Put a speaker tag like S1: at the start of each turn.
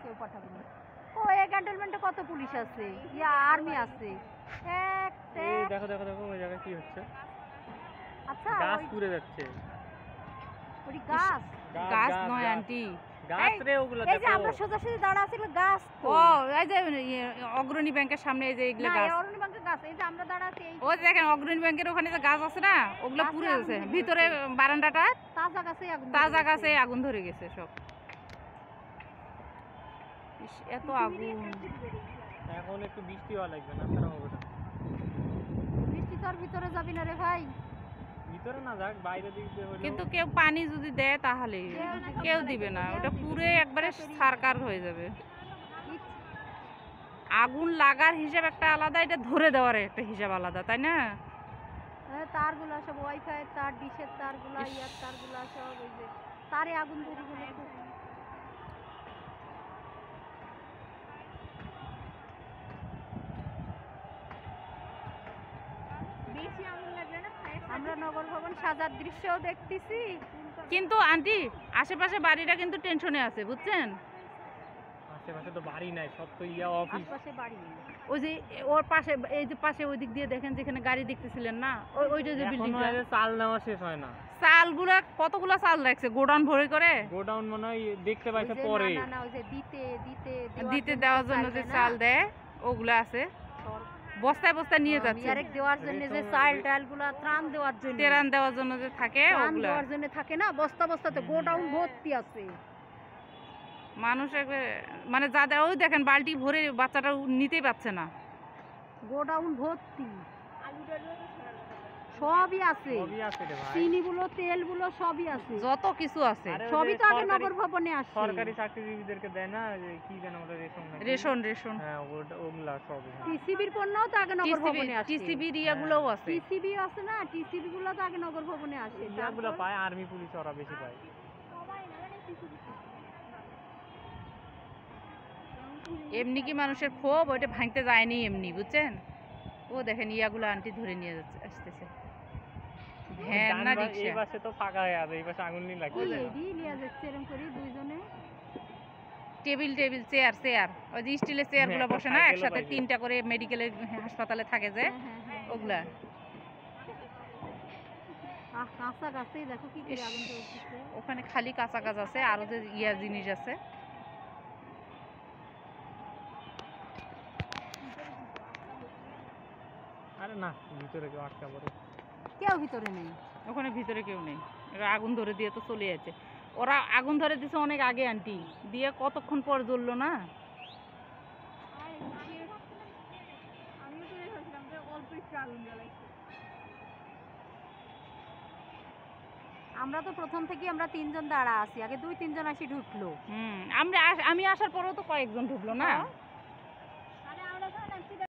S1: কেউ পাঠাবে না। ও এই ক্যান্টনমেন্টে কত পুলিশ আছে, ইয়া আর্মি আছে।
S2: এই দেখো দেখো দেখো ওই জায়গায় কি হচ্ছে।
S1: আচ্ছা
S2: গাছ পুড়ে যাচ্ছে।
S1: ওই গাছ
S3: গাছ নয় আন্টি,
S2: গাছ রে ওগুলো
S1: এই যে আমরা সোজাসুজি দাঁড়া আছি গাছ তো।
S3: ও এই যে অগ্রণী ব্যাংকের সামনে এই যে এগুলো
S1: না
S3: গাছ,
S1: অরণ্য ব্যাংকের গাছ, এই যে আমরা দাঁড়া আছি এই
S3: ওই দেখেন অগ্রণী ব্যাংকের ওখানে যে গাছ আছে না ওগুলো
S1: গাছে
S3: পুড়ে
S1: আগুন
S3: গেছে,
S1: ধরে
S3: ভিতরে বারান্দাটা
S1: তাজা গাছে আগুন
S3: তাজা গাছে আগুন ধরে গেছে সব। ইস, এত আগুন।
S2: এখন একটু বৃষ্টি হওয়া লাগবে না, তারা হবে না।
S1: বৃষ্টি তো আর ভিতরে যাবি না রে ভাই।
S2: ভিতরে না যাক, বাইরে দিক দিয়ে হলো।
S3: কিন্তু কেউ পানি যদি দেয় তাহলে, কেউ দিবে না, ওটা পুরে একবারে সারকার হয়ে যাবে। আগুন লাগার হিসাব একটা আলাদা, এটা ধরে দেওয়ার একটা হিসাব আলাদা, তাই না?
S1: তারগুলা সব ওয়াইফাই তার, ডিশের তারগুলা, ইয়ার তারগুলা সব ওই যে তারে আগুন ধরে গেলে বেশি আগুন লাগলে না। আমরা নগর ভবন সাজার দৃশ্যও দেখতেছি,
S3: কিন্তু আন্টি আশেপাশে বাড়িটা কিন্তু টেনশনে আছে, বুঝছেন?
S2: আশেপাশে তো বাড়ি নাই, সব তো ইয়া অফিস।
S1: আশপাশে বাড়ি নেই।
S3: ওই যে ওর পাশে, এই যে পাশে ওই দিক দিয়ে দেখেন যেখানে গাড়ি দেখতেছিলেন না, ওইটা যে বিল্ডিংটা,
S2: চাল নেওয়া শেষ হয় না।
S3: চালগুলা কতগুলা চাল রাখছে গোডাউন ভরে করে।
S2: গোডাউন মনে হয় দেখতে পাইছে পরে,
S1: না না ওই যে
S3: দিতে দেওয়ার জন্য যে চাল দেয় ওগুলা আছে, বস্তায় বস্তায় নিয়ে যাচ্ছে।
S1: আরেক দেওয়ার জন্য যে চাল ডালগুলা ত্রাণ দেওয়ার জন্য,
S3: টেরান দেওয়ার জন্য যে থাকে
S1: ত্রাণ
S3: ওগুলা
S1: দেওয়ার জন্য থাকে না, বস্তা বস্তাতে গোডাউন ভর্তি আছে
S3: মানুষ মানে যাদের ওই দেখেন বালতি ভরে বাচ্চাটা নিতেই পারছে না,
S1: গোডাউন ভর্তি সবই আছে, চিনিগুলো তেলগুলো সবই আছে,
S3: যত কিছু আছে
S1: সবই তো আগে নগর ভবনে আসে।
S2: সরকারি চাকরিজীবীদেরকে দেয় না, কি যেন বলে
S3: রেশন, রেশন,
S2: হ্যাঁ ওগুলা সব।
S1: টিসিবির পণ্যও তো আগে নগর ভবনে আসে,
S3: টিসিবির ইয়াগুলোও আছে,
S1: টিসিবি আছে না, টিসিবি গুলো তো আগে নগর ভবনে আসে।
S2: ইয়াগুলো পায় আর্মি পুলিশ, ওরা বেশি পায়।
S3: এমনি কি মানুষের ক্ষোভ ওইটা ভাঙতে যায়নি এমনি, বুঝছেন? ও দেখেন ইয়াগুলো আন্টি ধরে নিয়ে যাচ্ছে, আসতেছে ভ্যান না রিকশা।
S2: এই পাশে তো ফাঁকা হয়ে আছে, এই পাশে আগুন নিয়ে লাগছে।
S1: লিয়া যাচ্ছে এরকম করে দুইজনে,
S3: টেবিল টেবিল চেয়ার চেয়ার, ওই যে স্টিলের চেয়ার গুলো বসে না একসাথে, তিনটা করে মেডিকেলের হাসপাতালে থাকে যে ওগুলা।
S1: কাঁচা গাছে দেখো কি করে আগুন জ্বলছে।
S3: ওখানে খালি কাঁচা গাছ আছে, আরো যে ইয়া জিনিস আছে।
S2: আরে না, ভিতরে কেউ আটকা পড়ে,
S1: কেউ ভিতরে নেই,
S3: ওখানে ভিতরে কেউ নেই, এরা আগুন ধরে দিয়ে তো চলে যাচ্ছে। ওরা আগুন ধরে দিছে অনেক আগে আন্টি, দিয়ে কতক্ষণ পর জ্বললো না।
S1: আমরা তো প্রথম থেকে আমরা তিনজন দাঁড়া আছি, আগে দুই তিনজন আসি ঢুকলো।
S3: আমি আসার পরেও তো কয়েকজন ঢুকলো না।